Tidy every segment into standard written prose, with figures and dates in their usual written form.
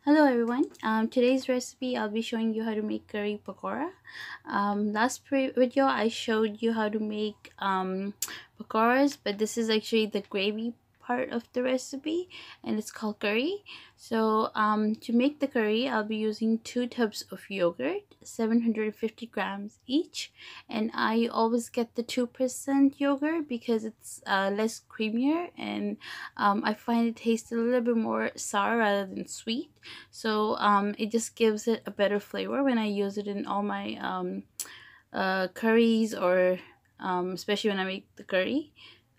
Hello everyone. Today's recipe I'll be showing you how to make curry pakora. Last video I showed you how to make pakoras, but this is actually the gravy part of the recipe, and it's called curry. So to make the curry, I'll be using 2 tubs of yogurt, 750 grams each, and I always get the 2% yogurt because it's less creamier, and I find it tastes a little bit more sour rather than sweet. So it just gives it a better flavor when I use it in all my curries, or especially when I make the curry.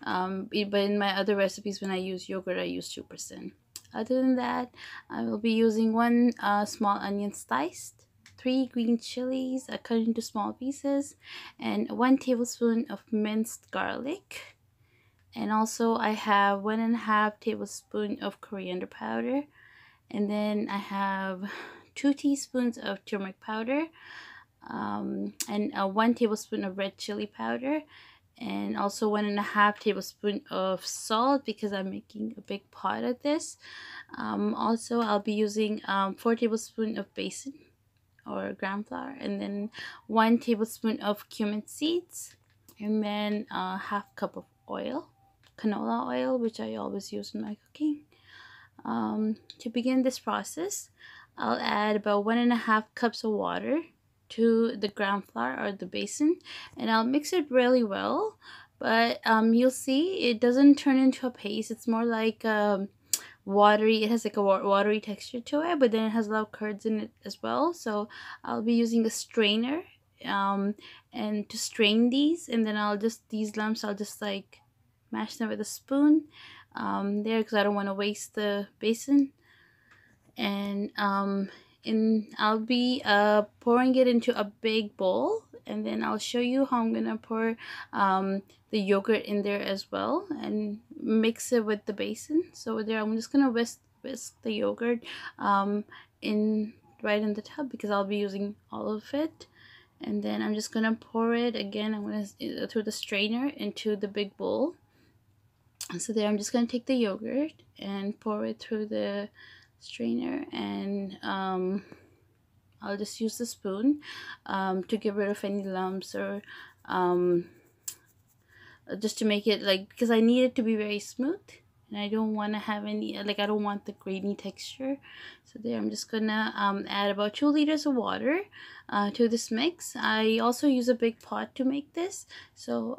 But in my other recipes, when I use yogurt, I use 2%. Other than that, I will be using one small onion sliced, 3 green chilies cut into small pieces, and 1 tablespoon of minced garlic. And also I have 1.5 tablespoon of coriander powder, and then I have 2 teaspoons of turmeric powder, and 1 tablespoon of red chili powder, and also 1.5 tablespoon of salt because I'm making a big pot of this. Also I'll be using 4 tablespoons of besan or gram flour, and then 1 tablespoon of cumin seeds, and then a half cup of oil, canola oil, which I always use in my cooking. To begin this process, I'll add about 1.5 cups of water to the ground flour or the basin, and I'll mix it really well. But you'll see it doesn't turn into a paste. It's more like watery. It has like a watery texture to it, but then it has a lot of curds in it as well. So I'll be using a strainer and to strain these, and then these lumps I'll just like mash them with a spoon there, because I don't want to waste the basin. And I'll be pouring it into a big bowl, and then I'll show you how I'm gonna pour the yogurt in there as well and mix it with the basin. So there I'm just gonna whisk the yogurt in right in the tub because I'll be using all of it. And then I'm just gonna pour it again. I'm gonna through the strainer into the big bowl. So there I'm just going to take the yogurt and pour it through the strainer, and I'll just use the spoon to get rid of any lumps, or just to make it like, because I need it to be very smooth, and I don't want to have any, like, I don't want the grainy texture. So there I'm just gonna add about 2 liters of water to this mix. I also use a big pot to make this, so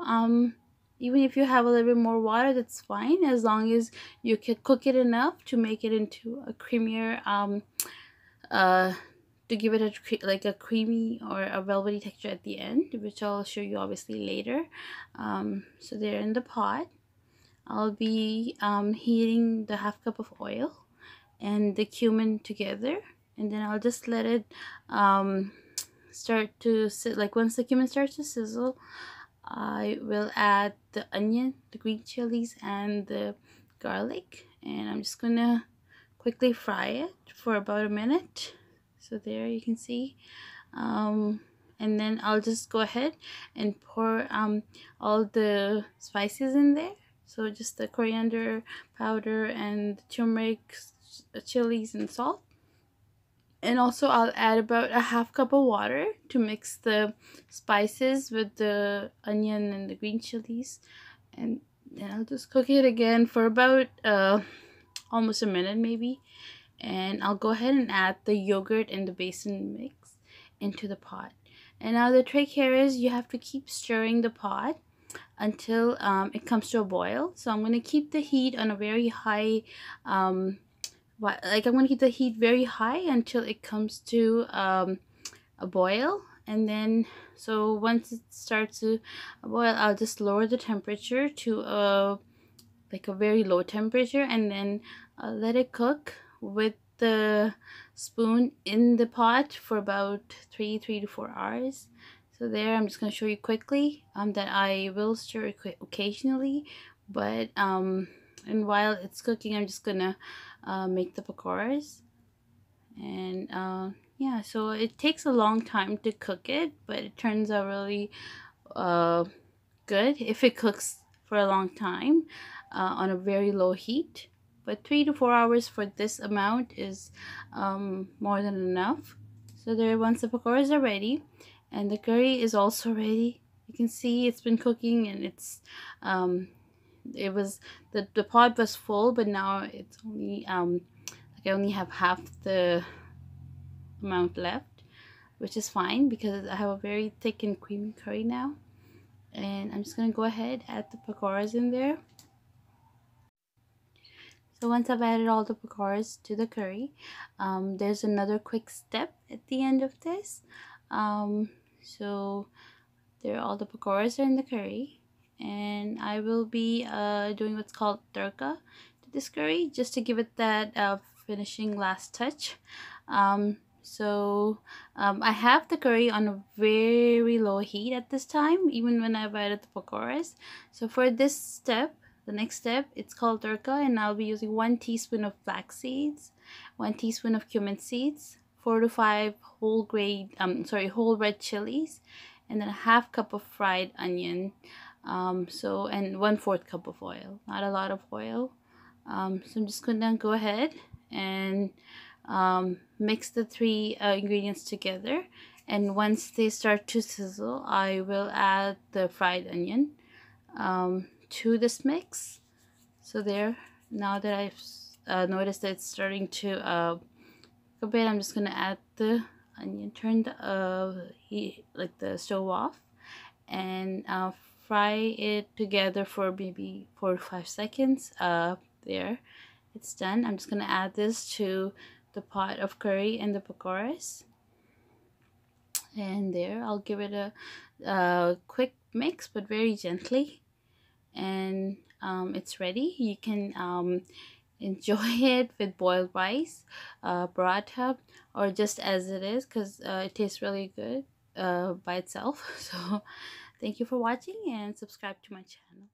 even if you have a little bit more water, that's fine, as long as you can cook it enough to make it into a creamier to give it a creamy or a velvety texture at the end, which I'll show you obviously later. So there in the pot, I'll be heating the half cup of oil and the cumin together, and then I'll just let it start to like once the cumin starts to sizzle, I will add the onion, the green chilies, and the garlic, and I'm just gonna quickly fry it for about a minute. So there you can see, and then I'll just go ahead and pour all the spices in there. So just the coriander powder and turmeric, chilies, and salt. And also I'll add about a half cup of water to mix the spices with the onion and the green chilies, and then I'll just cook it again for about almost a minute maybe. And I'll go ahead and add the yogurt and the basin mix into the pot. And now the trick here is you have to keep stirring the pot until it comes to a boil. So I'm going to keep the heat on a very high I'm going to keep the heat very high until it comes to a boil. And then so once it starts to boil, I'll just lower the temperature to a very low temperature, and then let it cook with the spoon in the pot for about 3 to 4 hours. So there I'm just going to show you quickly that I will stir it occasionally, but and while it's cooking, I'm just gonna make the pakoras. And yeah, so it takes a long time to cook it, but it turns out really good if it cooks for a long time on a very low heat. but 3 to 4 hours for this amount is more than enough. So there, once the pakoras are ready and the curry is also ready, you can see it's been cooking, and um it was the pot was full, but now it's only like I only have half the amount left, which is fine because I have a very thick and creamy curry now. And I'm just gonna go ahead, add the pakoras in there. So once I've added all the pakoras to the curry, there's another quick step at the end of this. So there, all the pakoras are in the curry, and I will be doing what's called turka to this curry, just to give it that finishing last touch. I have the curry on a very low heat at this time, even when I've added the pakoras. So for this step, the next step, it's called turka, and I'll be using 1 teaspoon of flax seeds, 1 teaspoon of cumin seeds, 4 to 5 whole red chilies, and then a half cup of fried onion. And 1/4 cup of oil, not a lot of oil. So I'm just gonna go ahead and mix the three ingredients together, and once they start to sizzle, I will add the fried onion to this mix. So there, now that I've noticed that it's starting to a bit, I'm just gonna add the onion, turn the heat, like the stove off, and fry it together for maybe 4 to 5 seconds. There, it's done. I'm just gonna add this to the pot of curry and the pakoras, and there, I'll give it a quick mix, but very gently, and it's ready. You can enjoy it with boiled rice, paratha, or just as it is, because it tastes really good by itself. So thank you for watching, and subscribe to my channel.